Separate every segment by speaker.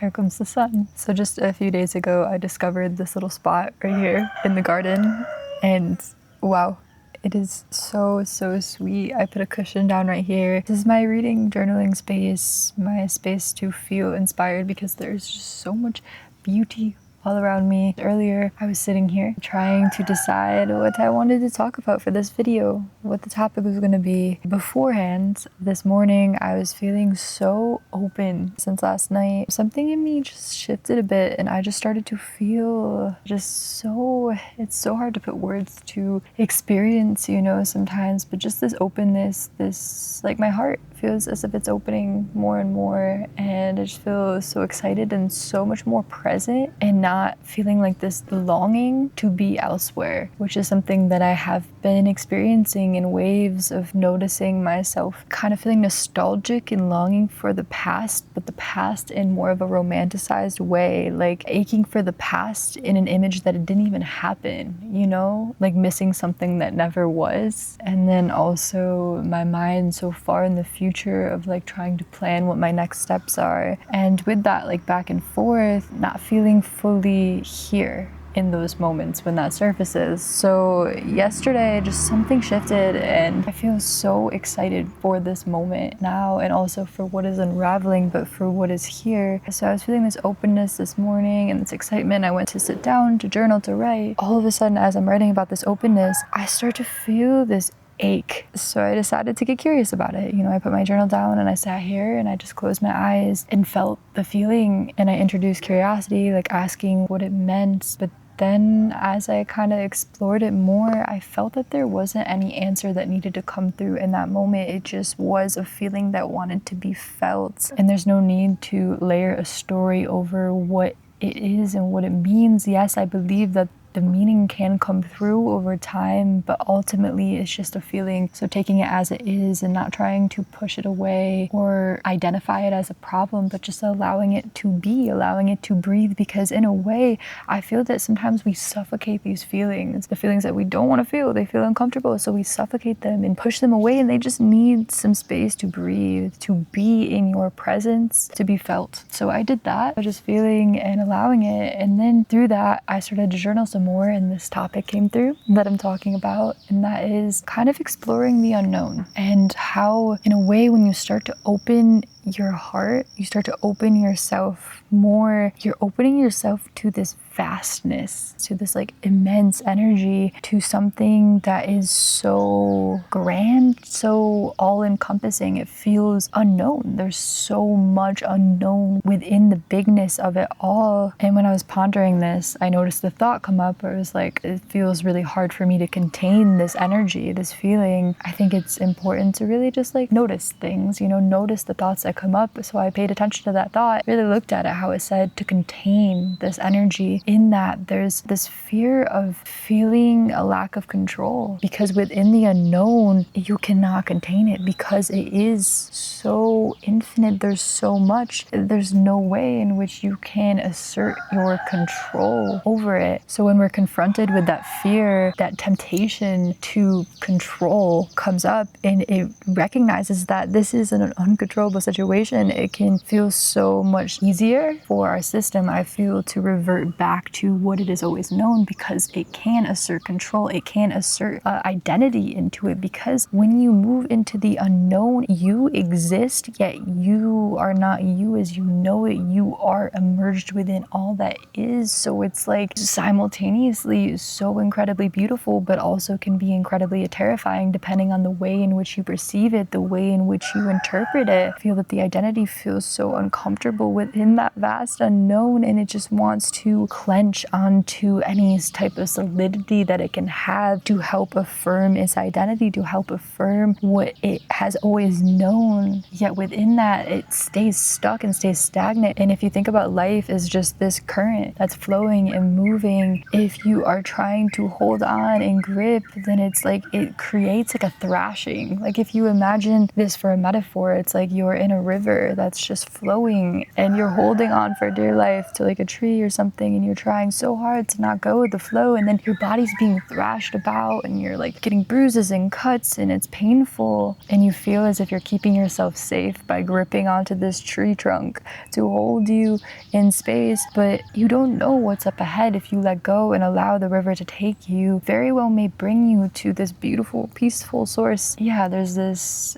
Speaker 1: Here comes the sun. So just a few days ago, I discovered this little spot right here in the garden, and wow, it is so sweet. I put a cushion down right here. This is my reading, journaling space, my space to feel inspired because there's just so much beauty all around me. Earlier, I was sitting here trying to decide what I wanted to talk about for this video, what the topic was going to be. Beforehand, this morning, I was feeling so open since last night. Something in me just shifted a bit and I just started to feel just so, it's so hard to put words to experience, you know, sometimes, but just this openness, this, like my heart feels as if it's opening more and more, and I just feel so excited and so much more present and not feeling like this longing to be elsewhere, which is something that I have been experiencing in waves of noticing myself kind of feeling nostalgic and longing for the past, but the past in more of a romanticized way, like aching for the past in an image that it didn't even happen, you know, like missing something that never was. And then also my mind so far in the future of like trying to plan what my next steps are, and with that like back and forth, not feeling fully here in those moments when that surfaces. So yesterday just something shifted and I feel so excited for this moment now, and also for what is unraveling, but for what is here. So I was feeling this openness this morning and this excitement. I went to sit down to journal, to write. All of a sudden, as I'm writing about this openness, I start to feel this ache. So I decided to get curious about it. You know, I put my journal down and I sat here and I just closed my eyes and felt the feeling, and I introduced curiosity, like asking what it meant. But then as I kind of explored it more, I felt that there wasn't any answer that needed to come through in that moment. It just was a feeling that wanted to be felt. And there's no need to layer a story over what it is and what it means. Yes, I believe that the meaning can come through over time, but ultimately it's just a feeling. So taking it as it is and not trying to push it away or identify it as a problem, but just allowing it to be, allowing it to breathe. Because in a way, I feel that sometimes we suffocate these feelings, the feelings that we don't want to feel. They feel uncomfortable, so we suffocate them and push them away, and they just need some space to breathe, to be in your presence, to be felt. So I did that, just feeling and allowing it. And then through that, I started to journal some more, and this topic came through that I'm talking about, and that is kind of exploring the unknown, and how in a way when you start to open your heart, you start to open yourself more, you're opening yourself to this vastness, to this like immense energy, to something that is so grand, so all-encompassing. It feels unknown. There's so much unknown within the bigness of it all. And when I was pondering this, I noticed the thought come up where it was like, it feels really hard for me to contain this energy, this feeling. I think it's important to really just like notice things, you know, notice the thoughts that come up. So I paid attention to that thought, really looked at it, how it said to contain this energy. In that, there's this fear of feeling a lack of control, because within the unknown, you cannot contain it because it is so infinite. There's so much. There's no way in which you can assert your control over it. So when we're confronted with that fear, that temptation to control comes up, and it recognizes that this is an uncontrollable situation, it can feel so much easier for our system, I feel, to revert back to what it has always known, because it can assert control, it can assert identity into it. Because when you move into the unknown, you exist, yet you are not you as you know it. You are emerged within all that is. So it's like simultaneously so incredibly beautiful, but also can be incredibly terrifying depending on the way in which you perceive it, the way in which you interpret it. I feel that the identity feels so uncomfortable within that vast unknown, and it just wants to clench onto any type of solidity that it can have to help affirm its identity, to help affirm what it has always known. Yet within that, it stays stuck and stays stagnant. And if you think about life as just this current that's flowing and moving, if you are trying to hold on and grip, then it creates like a thrashing. Like if you imagine this for a metaphor, it's like you're in a a river that's just flowing and you're holding on for dear life to like a tree or something, and you're trying so hard to not go with the flow, and then your body's being thrashed about and you're like getting bruises and cuts and it's painful, and you feel as if you're keeping yourself safe by gripping onto this tree trunk to hold you in space, but you don't know what's up ahead. If you let go and allow the river to take you, very well may bring you to this beautiful, peaceful source. Yeah, there's this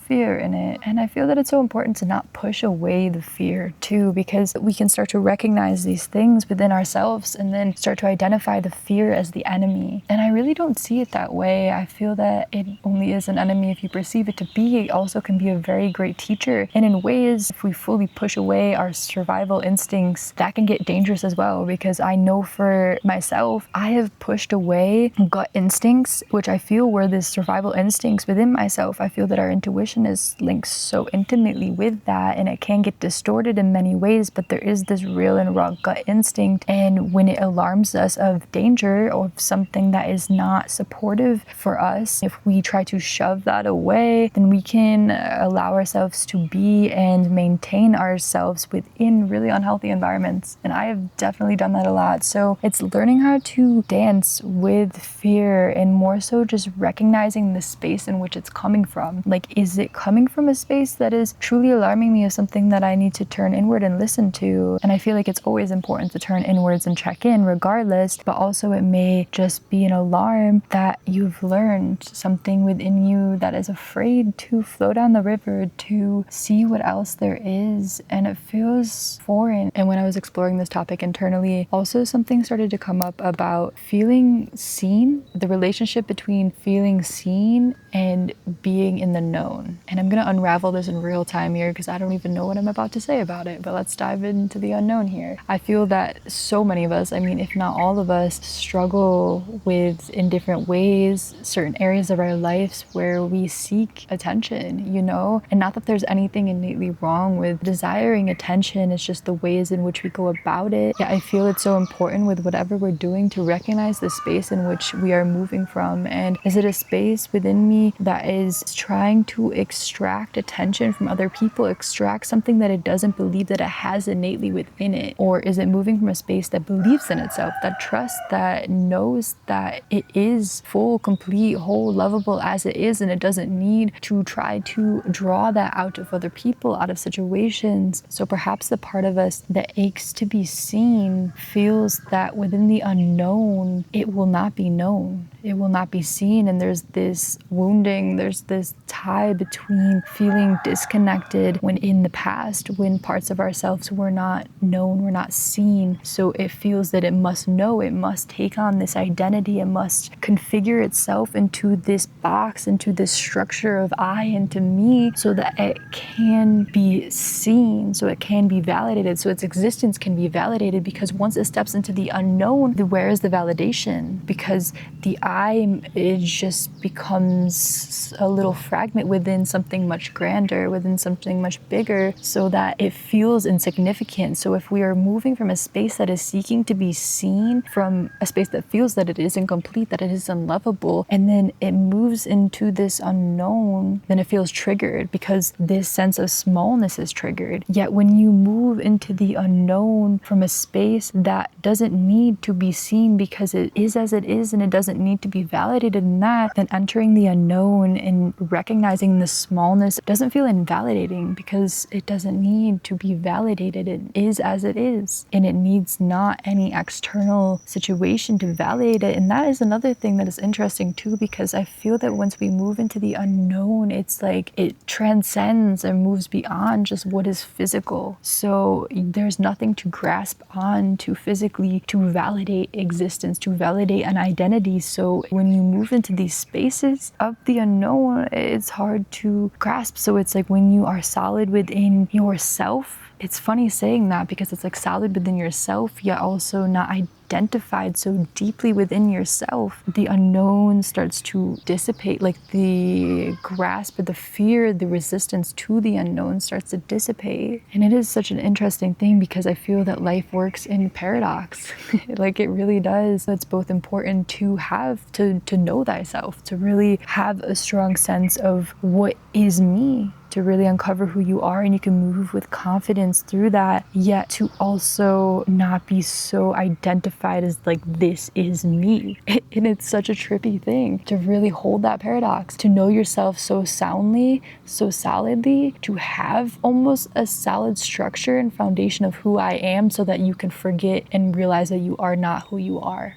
Speaker 1: fear in it, and I feel that it's so important to not push away the fear too, because we can start to recognize these things within ourselves and then start to identify the fear as the enemy. And I really don't see it that way. I feel that it only is an enemy if you perceive it to be. It also can be a very great teacher, and in ways, if we fully push away our survival instincts, that can get dangerous as well, because I know for myself, I have pushed away gut instincts, which I feel were the survival instincts within myself. I feel that our intuition is linked so intimately with that, and it can get distorted in many ways, but there is this real and raw gut instinct, and when it alarms us of danger or of something that is not supportive for us, if we try to shove that away, then we can allow ourselves to be and maintain ourselves within really unhealthy environments. And I have definitely done that a lot. So it's learning how to dance with fear, and more so just recognizing the space in which it's coming from. Like, is it coming from a space that is truly alarming me of something that I need to turn inward and listen to? And I feel like it's always important to turn inwards and check in regardless, but also it may just be an alarm that you've learned something within you that is afraid to flow down the river, to see what else there is, and it feels foreign. And when I was exploring this topic internally, also something started to come up about feeling seen, the relationship between feeling seen and being in the known. And I'm gonna unravel this in real time here because I don't even know what I'm about to say about it, but let's dive into the unknown here. I feel that so many of us, I mean, if not all of us, struggle with, in different ways, certain areas of our lives where we seek attention, you know? And not that there's anything innately wrong with desiring attention, it's just the ways in which we go about it. Yeah, I feel it's so important with whatever we're doing to recognize the space in which we are moving from. And is it a space within me that is trying to extract attention from other people, extract something that it doesn't believe that it has innately within it? Or is it moving from a space that believes in itself, that trusts, that knows that it is full, complete, whole, lovable as it is, and it doesn't need to try to draw that out of other people, out of situations? So perhaps the part of us that aches to be seen feels that within the unknown, it will not be known. It will not be seen, and there's this wounding, there's this tie between feeling disconnected when in the past, when parts of ourselves were not known, were not seen. So it feels that it must know, it must take on this identity, it must configure itself into this box, into this structure of I and to me, so that it can be seen, so it can be validated, so its existence can be validated. Because once it steps into the unknown, where is the validation? Because the I, it just becomes a little fragment within something much grander, within something much bigger, so that it feels insignificant. So if we are moving from a space that is seeking to be seen, from a space that feels that it is incomplete, that it is unlovable, and then it moves into this unknown, then it feels triggered because this sense of smallness is triggered. Yet when you move into the unknown from a space that doesn't need to be seen because it is as it is and it doesn't need to be validated in that, then entering the unknown and recognizing the smallness doesn't feel invalidating because it doesn't need to be validated. It is as it is, and it needs not any external situation to validate it. And that is another thing that is interesting too, because I feel that once we move into the unknown, it's like it transcends and moves beyond just what is physical. So there's nothing to grasp on to physically to validate existence, to validate an identity. So when you move into these spaces of the unknown, it's hard to grasp. So it's like when you are solid within yourself, it's funny saying that because it's like solid within yourself, yet also not identified so deeply within yourself. The unknown starts to dissipate, like the grasp of the fear, the resistance to the unknown starts to dissipate. And it is such an interesting thing because I feel that life works in paradox. Like it really does. It's both important to have, to know thyself, to really have a strong sense of what is me, to really uncover who you are, and you can move with confidence through that, yet to also not be so identified as like, this is me. And it's such a trippy thing to really hold that paradox, to know yourself so soundly, so solidly, to have almost a solid structure and foundation of who I am, so that you can forget and realize that you are not who you are.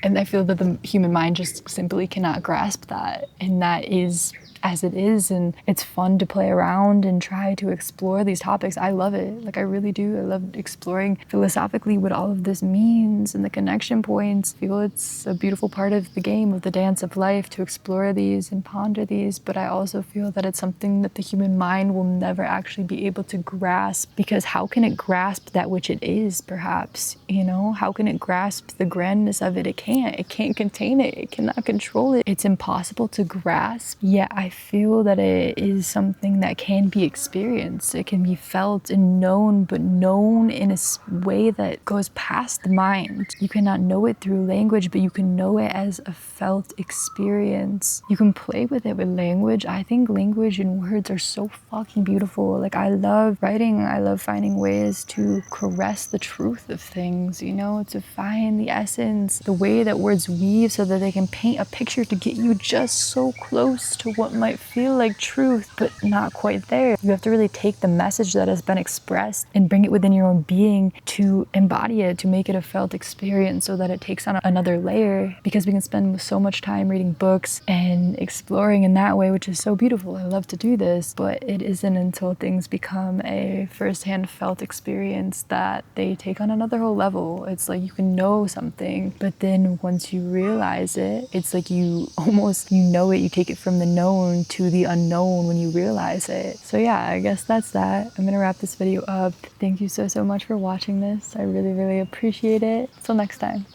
Speaker 1: And I feel that the human mind just simply cannot grasp that. And that is as it is, and it's fun to play around and try to explore these topics. I love it. Like, I really do. I love exploring philosophically what all of this means and the connection points. I feel it's a beautiful part of the game, of the dance of life, to explore these and ponder these. But I also feel that it's something that the human mind will never actually be able to grasp, because how can it grasp that which it is, perhaps? You know, how can it grasp the grandness of it? It can't contain it. It cannot control it. It's impossible to grasp. Yet I feel that it is something that can be experienced. It can be felt and known, but known in a way that goes past the mind. You cannot know it through language, but you can know it as a felt experience. You can play with it with language. I think language and words are so fucking beautiful. Like, I love writing. I love finding ways to caress the truth of things, you know, to find the essence, the way that words weave so that they can paint a picture to get you just so close to what might feel like truth, but not quite there. You have to really take the message that has been expressed and bring it within your own being to embody it, to make it a felt experience, so that it takes on another layer. Because we can spend so much time reading books and exploring in that way, which is so beautiful. I love to do this, but it isn't until things become a firsthand felt experience that they take on another whole level. It's like you can know something, but then once you realize it, it's like you know it, you take it from the known to the unknown when you realize it. So yeah, I guess that's that. I'm gonna wrap this video up. Thank you so much for watching this. I really appreciate it. Till next time.